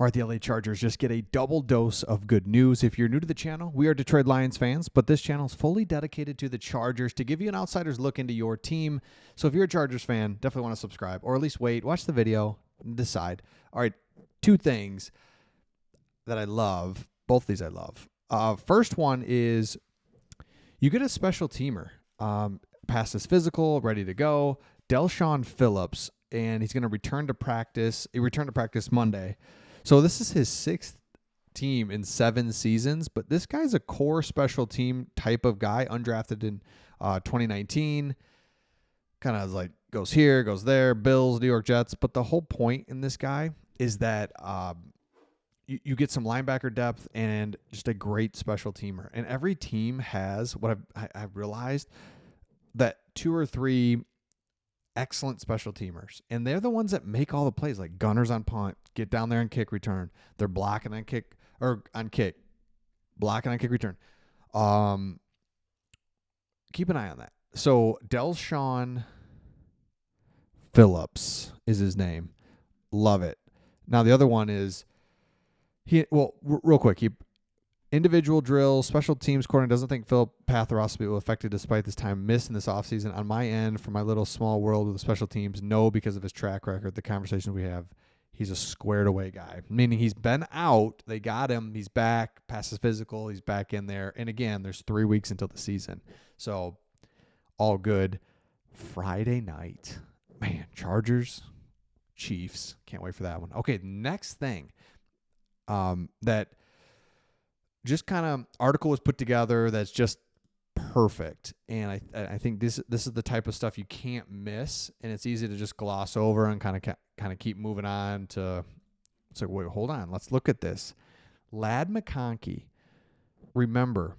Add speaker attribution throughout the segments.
Speaker 1: All right, the LA Chargers just get a double dose of good news. If you're new to the channel, we are Detroit Lions fans, but this channel is fully dedicated to the Chargers to give you an outsider's look into your team. So if you're a Chargers fan, definitely want to subscribe, or at least wait, watch the video, decide. All right, two things that I love. Both these I love. First one is you get a special teamer. Past his physical, ready to go. Del'Shawn Phillips, and he's going to return to practice. He returned to practice Monday. So this is his sixth team in 7 seasons, but this guy's a core special team type of guy, undrafted in 2019. Kind of like goes here, goes there, Bills, New York Jets. But the whole point in this guy is that you get some linebacker depth and just a great special teamer. And every team has what I've realized that 2 or 3 excellent special teamers, and they're the ones that make all the plays, like gunners on punt, get down there and kick return. They're blocking on kick or on kick, blocking on kick return. Keep an eye on that. So Del'Shawn Phillips is his name. Love it. Now the other one is real quick. Individual drills, special teams coordinator doesn't think Philip Pathrosby will affect it despite this time missed in this offseason. On my end, for my little small world with the special teams, no, because of his track record, the conversations we have, he's a squared away guy. Meaning he's been out, they got him, he's back, past his physical, he's back in there. And again, there's 3 weeks until the season. So all good. Friday night, man, Chargers, Chiefs. Can't wait for that one. Okay, next thing that just kind of article was put together that's just perfect. And I think this is the type of stuff you can't miss, and it's easy to just gloss over and kind of keep moving on to. It's like, wait, hold on, let's look at this. Ladd McConkey. Remember,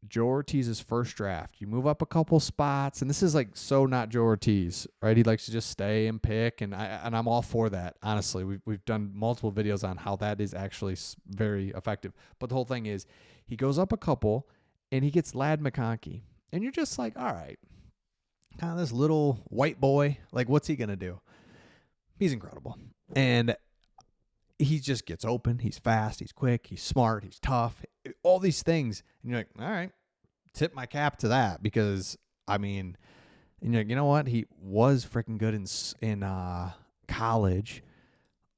Speaker 1: Joe Ortiz's first draft. You move up a couple spots, and this is like so not Joe Ortiz, right? He likes to just stay and pick, and I'm all for that. Honestly, we've done multiple videos on how that is actually very effective. But the whole thing is, he goes up a couple, and he gets Ladd McConkey, and you're just like, all right, kind of this little white boy, like what's he gonna do? He's incredible, and he just gets open. He's fast. He's quick. He's smart. He's tough. All these things. And you're like, all right, tip my cap to that, because, I mean, and you're like, you know what? He was freaking good in college.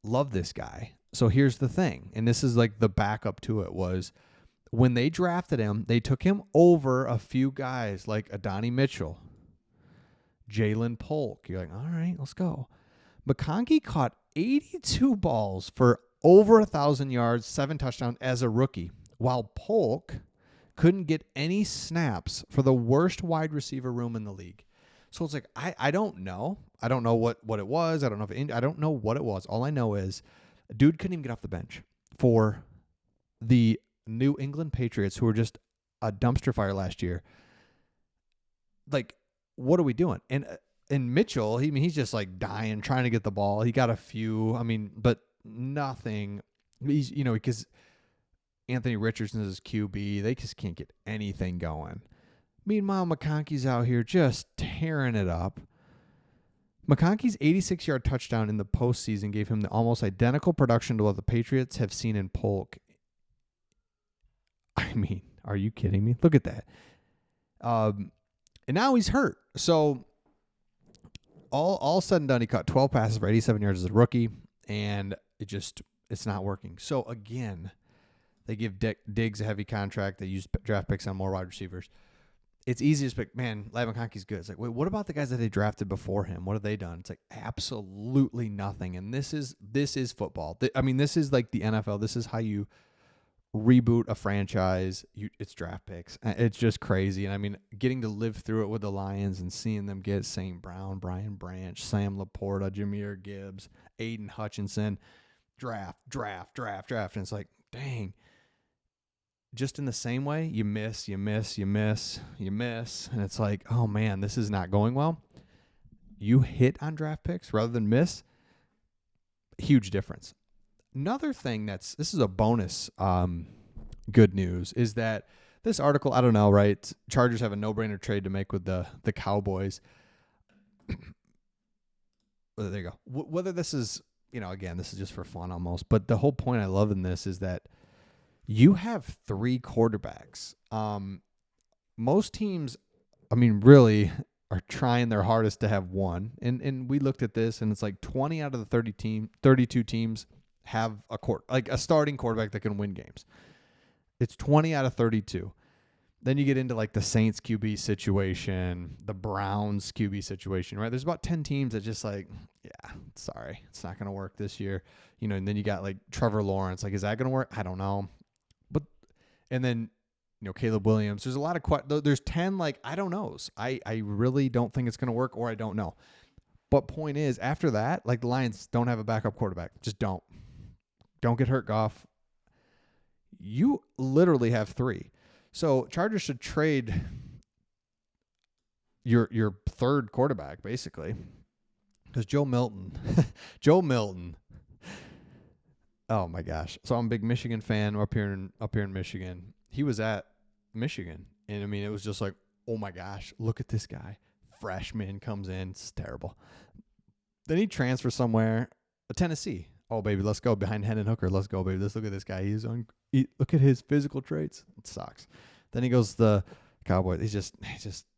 Speaker 1: Love this guy. So here's the thing, and this is like the backup to it, was when they drafted him, they took him over a few guys like Adonai Mitchell, Jalen Polk. You're like, all right, let's go. McConkey caught 82 balls for over 1,000 yards, 7 touchdowns as a rookie, while Polk couldn't get any snaps for the worst wide receiver room in the league. So it's like, I don't know. I don't know what it was. I don't know I don't know what it was. All I know is a dude couldn't even get off the bench for the New England Patriots, who were just a dumpster fire last year. Like, what are we doing? And Mitchell, he's just like dying, trying to get the ball. He got a few, but nothing. He's, because Anthony Richardson is his QB. They just can't get anything going. Meanwhile, McConkey's out here just tearing it up. McConkey's 86-yard touchdown in the postseason gave him the almost identical production to what the Patriots have seen in Polk. Are you kidding me? Look at that. And now he's hurt. So all said and done, he caught 12 passes for 87 yards as a rookie, and it's not working. So again, they give Diggs a heavy contract. They use draft picks on more wide receivers. It's easy to pick, man, Ladd McConkey's good. It's like, wait, what about the guys that they drafted before him? What have they done? It's like absolutely nothing. And this is football. This is like the NFL. This is how you reboot a franchise. It's draft picks. It's just crazy. And getting to live through it with the Lions and seeing them get St. Brown, Brian Branch, Sam Laporta, Jahmyr Gibbs, Aiden Hutchinson, draft. And it's like, dang. Just in the same way, you miss. And it's like, oh man, this is not going well. You hit on draft picks rather than miss. Huge difference. Another thing this is a bonus good news, is that this article, I don't know, right? Chargers have a no-brainer trade to make with the Cowboys. Well, there you go. Whether this is, again, this is just for fun almost, but the whole point I love in this is that you have 3 quarterbacks. Most teams, really are trying their hardest to have one. And we looked at this, and it's like 20 out of the 32 teams have a starting quarterback that can win games. It's 20 out of 32. Then you get into like the Saints QB situation, the Browns QB situation, right? There's about 10 teams that just like, yeah, sorry, it's not going to work this year. And then you got like Trevor Lawrence. Like, is that going to work? I don't know. And then, Caleb Williams. There's a lot of there's 10 like I don't knows. I really don't think it's going to work, or I don't know. But point is, after that, like the Lions don't have a backup quarterback. Just don't get hurt, Goff. You literally have 3. So Chargers should trade your third quarterback basically, because Joe Milton. Oh my gosh! So I'm a big Michigan fan. We're up here in Michigan. He was at Michigan, and it was just like, oh my gosh, look at this guy. Freshman comes in, it's terrible. Then he transfers somewhere, Tennessee. Oh baby, let's go behind Hendon Hooker. Let's go, baby. Let's look at this guy. Look at his physical traits. It sucks. Then he goes to the Cowboys. He's just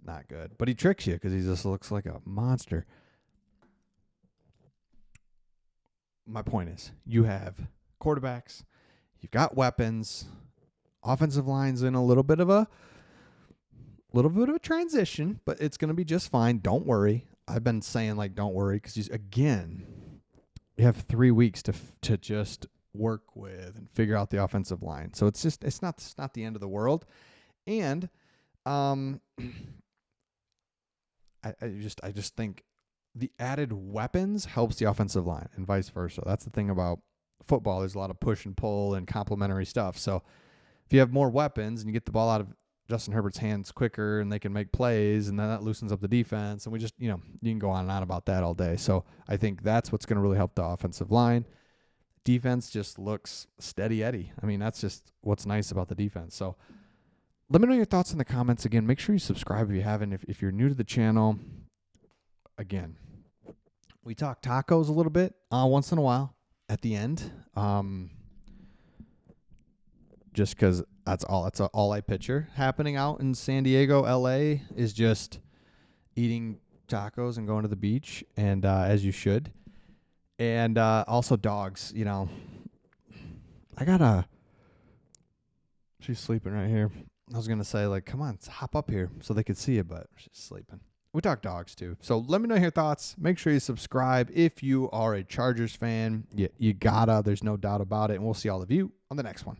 Speaker 1: not good. But he tricks you because he just looks like a monster. My point is, you have quarterbacks, you've got weapons, offensive line's in a little bit of a transition, but it's going to be just fine. Don't worry. I've been saying like don't worry because you have 3 weeks to just work with and figure out the offensive line. So it's not the end of the world. And I just think the added weapons helps the offensive line and vice versa. That's the thing about football. There's a lot of push and pull and complementary stuff. So if you have more weapons and you get the ball out of Justin Herbert's hands quicker and they can make plays, and then that loosens up the defense. And we just, you can go on and on about that all day. So I think that's what's going to really help the offensive line. Defense just looks steady Eddie. That's just what's nice about the defense. So let me know your thoughts in the comments. Again, make sure you subscribe if you haven't. If you're new to the channel, again, we talk tacos a little bit once in a while at the end. Just because that's all I picture happening out in San Diego, LA, is just eating tacos and going to the beach, and as you should. And also dogs, she's sleeping right here. I was going to say, like, come on, hop up here so they could see you, but she's sleeping. We talk dogs, too. So let me know your thoughts. Make sure you subscribe if you are a Chargers fan. You gotta. There's no doubt about it. And we'll see all of you on the next one.